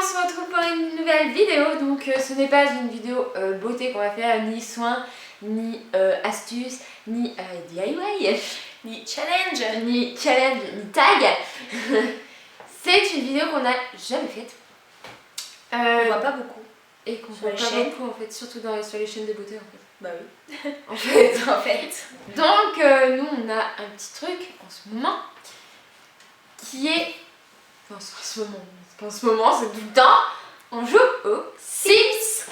on se retrouve pour une nouvelle vidéo. Donc ce n'est pas une vidéo beauté qu'on va faire, ni soins, ni astuces, ni DIY, ni challenge, ni tag. C'est une vidéo qu'on n'a jamais faite. on voit pas beaucoup. Et qu'on voit pas beaucoup en fait, surtout sur les chaînes de beauté en fait. Bah oui. en fait. Donc nous on a un petit truc en ce moment qui est... Enfin en ce moment, c'est tout le temps. On joue aux Sims.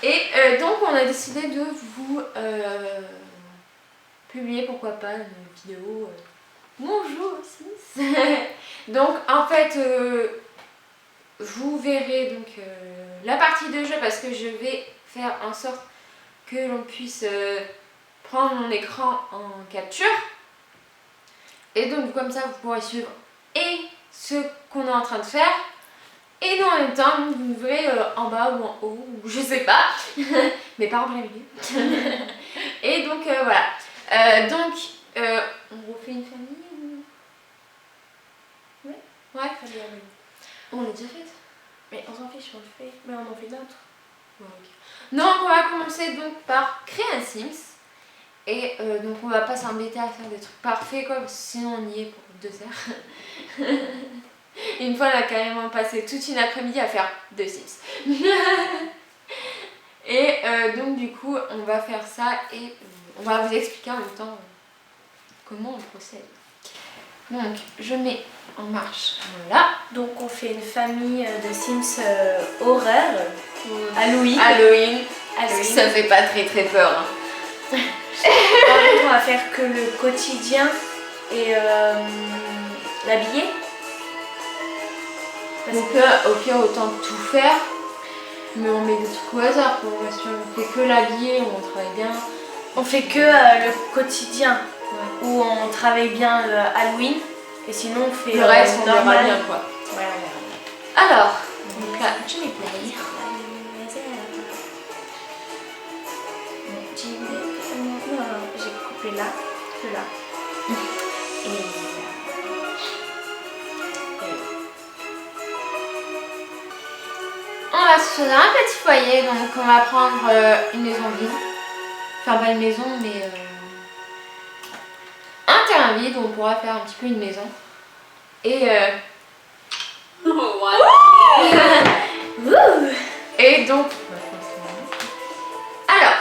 Et donc on a décidé de vous publier pourquoi pas une vidéo où on joue aux Sims. Donc en fait vous verrez donc la partie de jeu parce que je vais faire en sorte que l'on puisse prendre mon écran en capture. Et donc comme ça vous pourrez suivre et ce qu'on est en train de faire. Et nous en même temps, vous nous verrez en bas ou en haut, ou je sais pas, mais pas en plein milieu. Et donc voilà. On refait une famille ou... Ouais. Ouais. Famille. On l'a déjà faite. Mais on s'en fiche, on le fait. Mais on en fait d'autres. Ouais, okay. Donc on va commencer donc par créer un Sims. Et donc on va pas s'embêter à faire des trucs parfaits quoi, parce que sinon on y est pour 2 heures. Une fois on a carrément passé toute une après-midi à faire 2 Sims. Et donc du coup on va faire ça et on va vous expliquer en même temps comment on procède. Donc je mets en marche, voilà. Donc on fait une famille de Sims horreur, Halloween. Ça fait pas très peur. Hein. En fait on va faire que le quotidien et l'habiller. Donc là au pire autant tout faire. Mais on met des trucs au hasard pour voir si on fait que l'habiller, où on travaille bien. On fait que le quotidien, ouais. Où on travaille bien Halloween. Et sinon on fait le reste on normal. verra bien quoi. Ouais, alors, donc là je vais play. J'ai coupé là, que là. Et on va se faire un petit foyer, donc on va prendre une maison vide. Enfin pas une maison mais un terrain vide où on pourra faire un petit peu une maison. Et et donc alors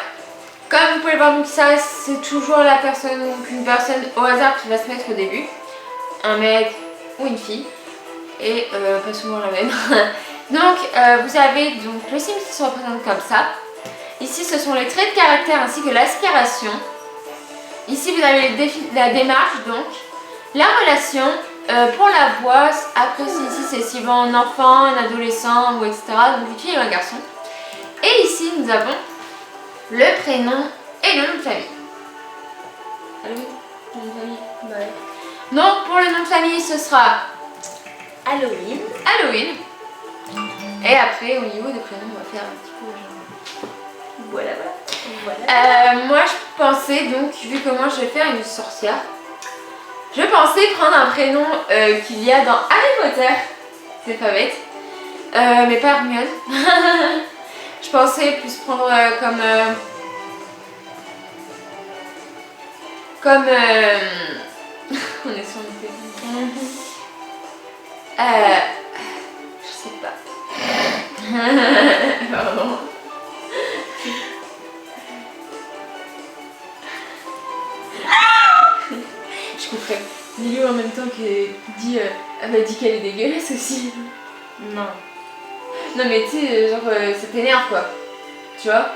comme vous pouvez voir donc ça c'est toujours la personne, donc une personne au hasard qui va se mettre au début. Un mec ou une fille. Et pas souvent la même. Donc vous avez donc le Sims qui se représente comme ça. Ici ce sont les traits de caractère ainsi que l'aspiration. Ici vous avez la démarche donc. La relation pour la voix. Après ici c'est suivant un enfant, un adolescent ou etc. Donc une fille et un garçon. Et ici nous avons le prénom et le nom de famille. Allô, nom de famille. ouais. Donc pour le nom de famille ce sera Halloween. Et après, au niveau des prénoms, on va faire un petit peu genre... Voilà. Moi, je pensais donc, vu que moi je vais faire une sorcière, je pensais prendre un prénom qu'il y a dans Harry Potter. C'est pas bête. Mais pas Hermione. Je pensais plus prendre comme... on est sur une télé. Je sais pas. Pardon. Je couperai Lilo en même temps qu'elle dit elle m'a dit qu'elle est dégueulasse aussi. Non. Non mais tu sais genre ça t'énerve quoi. Tu vois.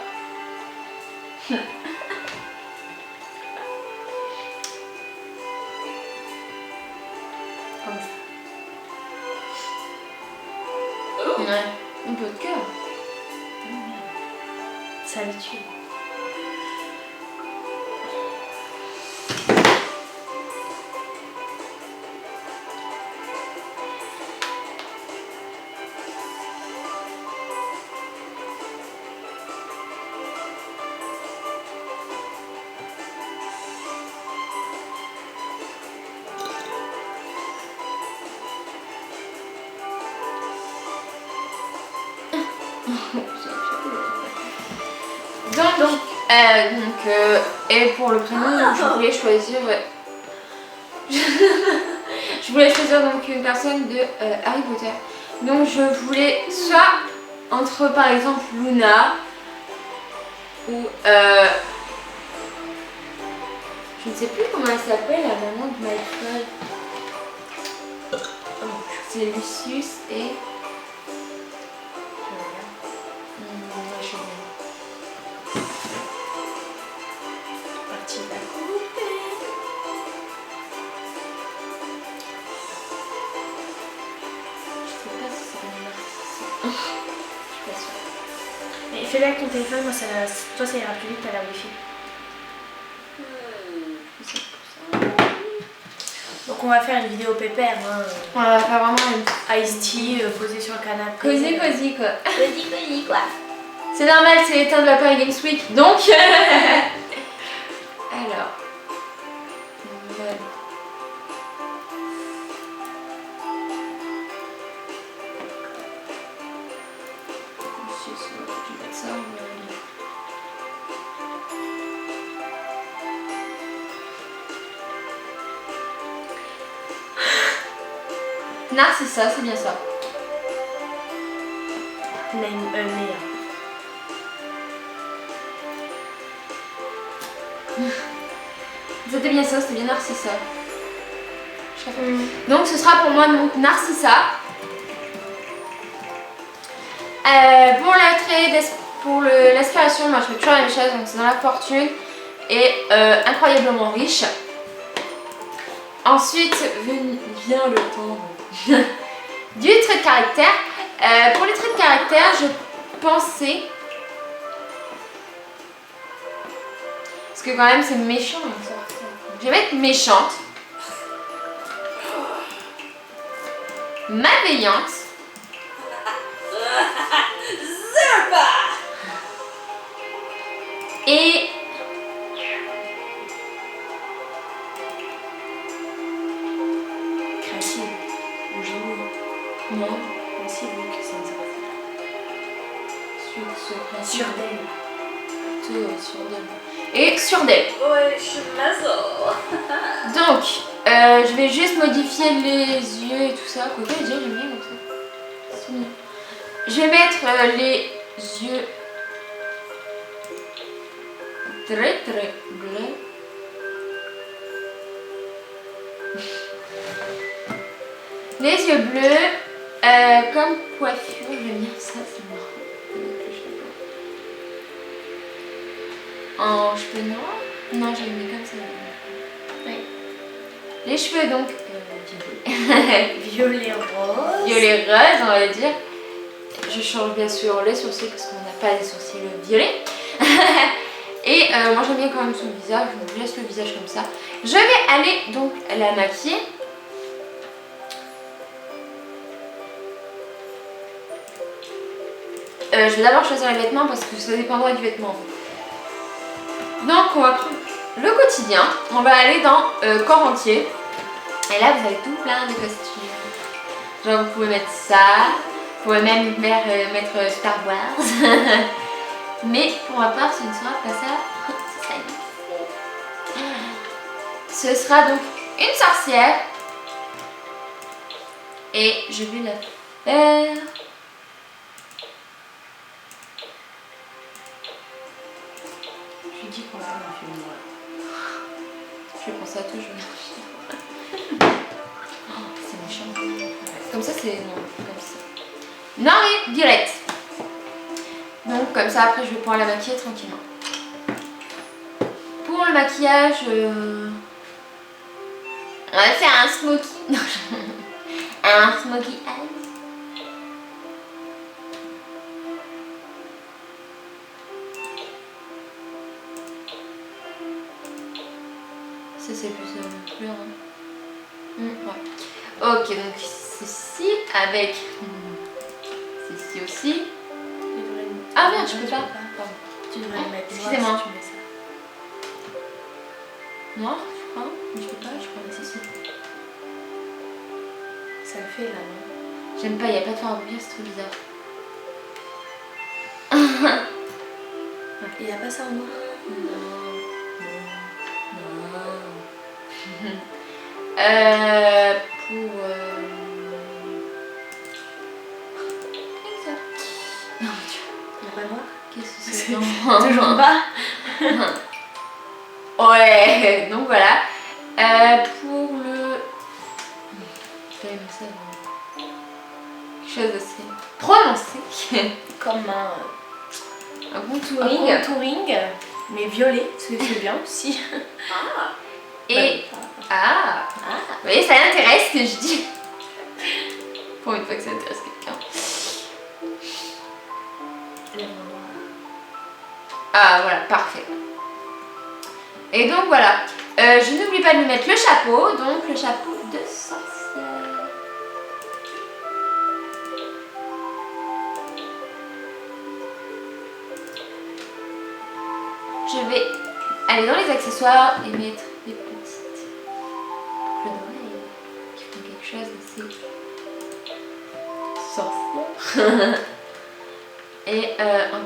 Comme ça. Ouais. Un peu de cœur. Solitude. Donc, et pour le prénom, je voulais choisir. Je voulais choisir donc une personne de Harry Potter. Donc je voulais soit entre par exemple Luna ou je ne sais plus comment elle s'appelle, la maman de Malfoy. C'est Lucius et Partie de la coupe. Mais fais-le avec ton téléphone, moi toi ça ira plus vite, t'as la wifi. Donc on va faire une vidéo pépère, hein. On va faire vraiment une Ice tea posé sur le canapé. cosy quoi. Cosy quoi. C'est normal, c'est les temps de la Paris Games Week, donc alors. Voilà. Je vais mettre ça, on va aller. Narcissa, c'est bien ça. Name a name. C'était bien ça, c'était bien Narcissa. Donc ce sera pour moi donc Narcissa. Pour l'aspiration, moi je fais toujours la même chose, donc c'est dans la fortune et incroyablement riche. Ensuite vient le temps du trait de caractère. Pour les traits de caractère, je pensais, parce que quand même c'est méchant, je vais mettre méchante, malveillante, et Créative. Ou génie. non, Aussi, oui, que ça me sur d'elle. et sur d'elle. Ouais, je suis maso. Donc, je vais juste modifier les yeux et tout ça. Quoique les yeux, j'aime bien comme ça. C'est mignon. Je vais mettre les yeux très bleus. Les yeux bleus, comme coiffure, je vais mettre ça, c'est marrant. En cheveux noirs? Non, je les mets comme ça. Oui. Les cheveux donc Violet rose. violet rose, on va dire. Je change bien sûr les sourcils parce qu'on n'a pas des sourcils violets. Et moi j'aime bien quand même son visage, je laisse le visage comme ça. Je vais aller donc la maquiller. Je vais d'abord choisir les vêtements parce que ça dépendra du vêtement. Donc on va prendre le quotidien, on va aller dans corps entier. Et là vous avez tout plein de costumes. Genre vous pouvez mettre ça, vous pouvez même mettre Star Wars. Mais pour ma part ce ne sera pas ça. Ce sera donc une sorcière. Et je vais la faire. Je dis qu'on va faire un film, moi. Je pense à tout, je vais c'est méchant. Comme ça, c'est. Non, comme ça. Non, et violette. Donc, comme ça, après, je vais pouvoir la maquiller tranquillement. Pour le maquillage, on va faire un smoky. Non, un smoky eye. Ça, c'est plus couleur. Hein. Ouais. Ok, donc ceci avec ceci aussi. Ah merde, je peux pas. Pardon. Tu devrais le mettre. Excusez-moi. Si tu mets ça. Noir, je crois. Mais je peux pas, je crois que c'est ceci. Ça le fait là, non? J'aime pas, il n'y a pas de faire un bouillir, c'est trop bizarre. Il n'y a pas ça en noir? Pour... Non, Dieu. Il n'y a pas noir? Qu'est-ce que c'est? Toujours pas. Ouais, donc voilà. Pour le... Quelque chose d'assez prononcé. Comme Un un contouring. contouring, mais violet, c'est bien aussi. Et... Bah, Ah, vous voyez, ça l'intéresse ce que je dis. Pour une fois que ça intéresse quelqu'un. Ah, voilà, parfait. Et donc voilà. Je n'oublie pas de lui mettre le chapeau. Donc le chapeau de sorcière. Je vais aller dans les accessoires et mettre des petites boucles d'oreilles qui font quelque chose d'assez sorcière. Et un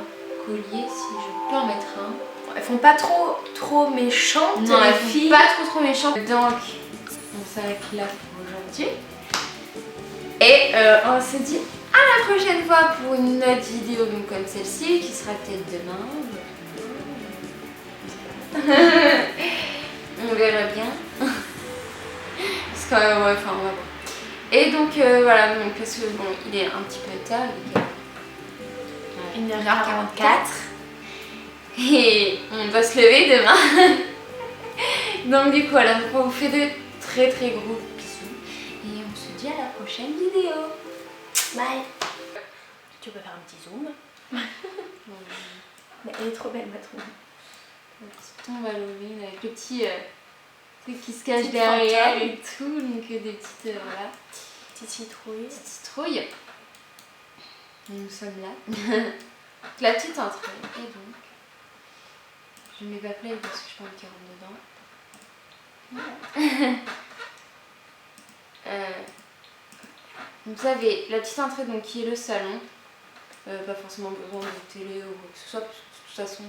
collier si je peux en mettre un. elles font pas trop méchantes, Non, les elles filles. sont pas trop méchantes. Donc, on s'arrête là pour aujourd'hui. Et on se dit à la prochaine fois pour une autre vidéo comme celle-ci, qui sera peut-être demain. On verra bien. Parce que, ouais, enfin, on va voir. Et donc, voilà, donc, parce que bon, il est un petit peu tard, il est 1h44. Et on doit se lever demain. Donc du coup voilà, on vous fait de très gros bisous. Et on se dit à la prochaine vidéo. Bye. Tu peux faire un petit zoom. Mais elle est trop belle ma troupe. Le petit tombe Halloween avec le petit truc qui se cache Petite derrière fantôme. et tout. Donc des petites voilà. Petite citrouille. Petite citrouille. Nous sommes là. La petite entrée. Et donc, je mets pas play parce que je pense qu'il rentre dedans. Vous avez la petite entrée donc, qui est le salon. Pas forcément besoin de télé ou quoi que ce soit, parce que de toute façon